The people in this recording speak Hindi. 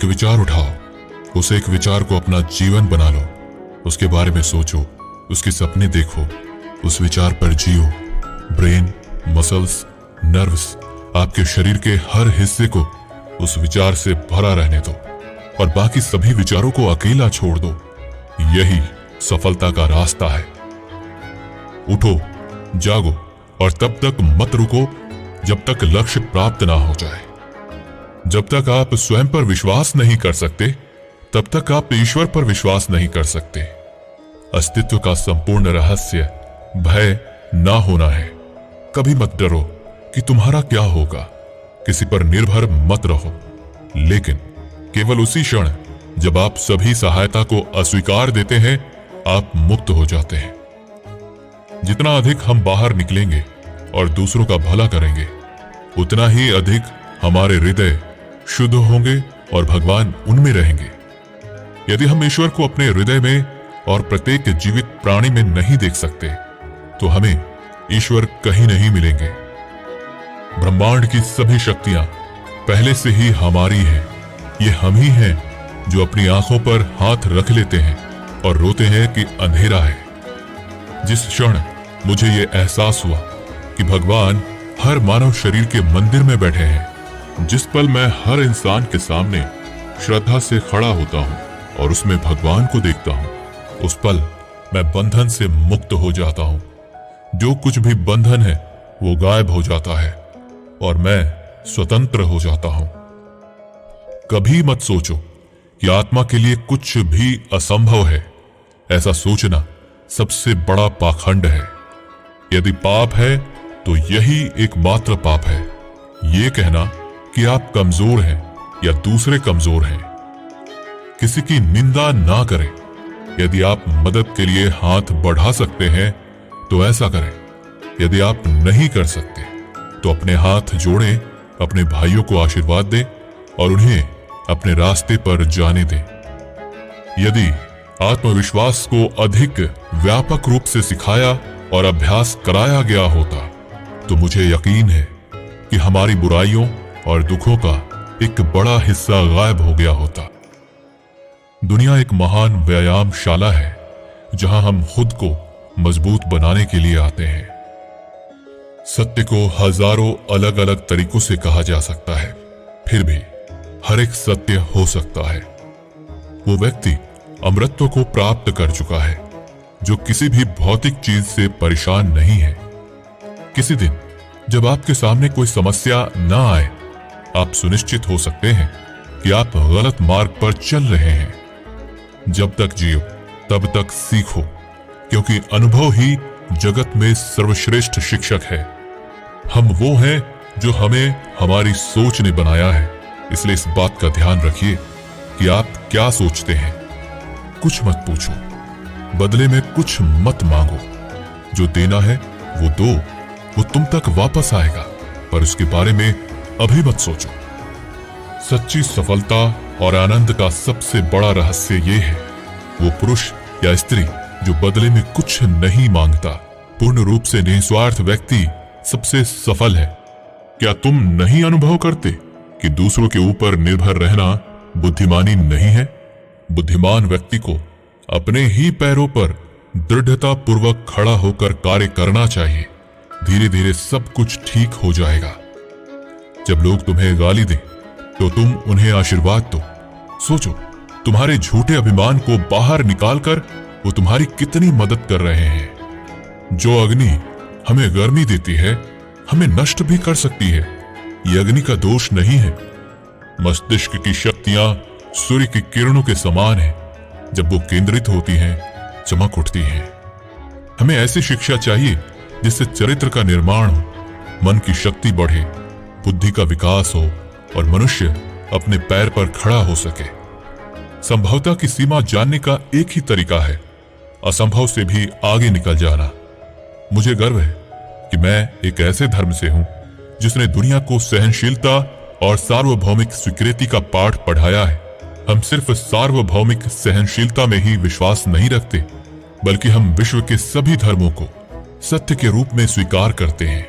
एक विचार उठाओ, उस एक विचार को अपना जीवन बना लो, उसके बारे में सोचो, उसके सपने देखो, उस विचार पर जियो। ब्रेन, मसल्स, नर्व्स, आपके शरीर के हर हिस्से को उस विचार से भरा रहने दो और बाकी सभी विचारों को अकेला छोड़ दो। यही सफलता का रास्ता है। उठो, जागो और तब तक मत रुको जब तक लक्ष्य प्राप्त ना हो जाए। जब तक आप स्वयं पर विश्वास नहीं कर सकते, तब तक आप ईश्वर पर विश्वास नहीं कर सकते। अस्तित्व का संपूर्ण रहस्य भय ना होना है। कभी मत डरो कि तुम्हारा क्या होगा, किसी पर निर्भर मत रहो। लेकिन केवल उसी क्षण जब आप सभी सहायता को अस्वीकार देते हैं, आप मुक्त हो जाते हैं। जितना अधिक हम बाहर निकलेंगे और दूसरों का भला करेंगे, उतना ही अधिक हमारे हृदय शुद्ध होंगे और भगवान उनमें रहेंगे। यदि हम ईश्वर को अपने हृदय में और प्रत्येक जीवित प्राणी में नहीं देख सकते, तो हमें ईश्वर कहीं नहीं मिलेंगे। ब्रह्मांड की सभी शक्तियां पहले से ही हमारी हैं। ये हम ही हैं जो अपनी आंखों पर हाथ रख लेते हैं और रोते हैं कि अंधेरा है। जिस क्षण मुझे ये एहसास हुआ कि भगवान हर मानव शरीर के मंदिर में बैठे हैं, जिस पल मैं हर इंसान के सामने श्रद्धा से खड़ा होता हूं और उसमें भगवान को देखता हूं, उस पल मैं बंधन से मुक्त हो जाता हूं। जो कुछ भी बंधन है वो गायब हो जाता है और मैं स्वतंत्र हो जाता हूं। कभी मत सोचो कि आत्मा के लिए कुछ भी असंभव है। ऐसा सोचना सबसे बड़ा पाखंड है। यदि पाप है तो यही एकमात्र पाप है, ये कहना कि आप कमजोर हैं या दूसरे कमजोर हैं। किसी की निंदा ना करें। यदि आप मदद के लिए हाथ बढ़ा सकते हैं तो ऐसा करें। यदि आप नहीं कर सकते तो अपने हाथ जोड़ें, अपने भाइयों को आशीर्वाद दें और उन्हें अपने रास्ते पर जाने दें। यदि आत्मविश्वास को अधिक व्यापक रूप से सिखाया और अभ्यास कराया गया होता, तो मुझे यकीन है कि हमारी बुराइयों और दुखों का एक बड़ा हिस्सा गायब हो गया होता। दुनिया एक महान व्यायामशाला है जहां हम खुद को मजबूत बनाने के लिए आते हैं। सत्य को हजारों अलग अलग तरीकों से कहा जा सकता है, फिर भी हर एक सत्य हो सकता है। वो व्यक्ति अमरत्व को प्राप्त कर चुका है जो किसी भी भौतिक चीज से परेशान नहीं है। किसी दिन जब आपके सामने कोई समस्या ना आए, आप सुनिश्चित हो सकते हैं कि आप गलत मार्ग पर चल रहे हैं। जब तक जियो तब तक सीखो, क्योंकि अनुभव ही जगत में सर्वश्रेष्ठ शिक्षक है। हम वो हैं जो हमें हमारी सोच ने बनाया है, इसलिए इस बात का ध्यान रखिए कि आप क्या सोचते हैं। कुछ मत पूछो, बदले में कुछ मत मांगो। जो देना है वो दो, वो तुम तक वापस आएगा, पर उसके बारे में अभी मत सोचो। सच्ची सफलता और आनंद का सबसे बड़ा रहस्य ये है, वो पुरुष या स्त्री जो बदले में कुछ नहीं मांगता। पूर्ण रूप से निस्वार्थ व्यक्ति सबसे सफल है। क्या तुम नहीं अनुभव करते कि दूसरों के ऊपर निर्भर रहना बुद्धिमानी नहीं है? बुद्धिमान व्यक्ति को अपने ही पैरों पर दृढ़ता पूर्वक खड़ा होकर कार्य करना चाहिए। धीरे धीरे सब कुछ ठीक हो जाएगा। जब लोग तुम्हें गाली दें तो तुम उन्हें आशीर्वाद दो। सोचो, तुम्हारे झूठे अभिमान को बाहर निकालकर वो तुम्हारी कितनी मदद कर रहे हैं। जो अग्नि हमें गर्मी देती है, हमें नष्ट भी कर सकती है। ये अग्नि का दोष नहीं है। मस्तिष्क की शक्तियां सूर्य की किरणों के समान हैं। जब वो केंद्रित होती हैं, चमक उठती हैं। हमें ऐसी शिक्षा चाहिए जिससे चरित्र का निर्माण हो, मन की शक्ति बढ़े, बुद्धि का विकास हो और मनुष्य अपने पैर पर खड़ा हो सके। संभवता की सीमा जानने का एक ही तरीका है, असंभव से भी आगे निकल जाना। मुझे गर्व है कि मैं एक ऐसे धर्म से हूं जिसने दुनिया को सहनशीलता और सार्वभौमिक स्वीकृति का पाठ पढ़ाया है। हम सिर्फ सार्वभौमिक सहनशीलता में ही विश्वास नहीं रखते, बल्कि हम विश्व के सभी धर्मों को सत्य के रूप में स्वीकार करते हैं।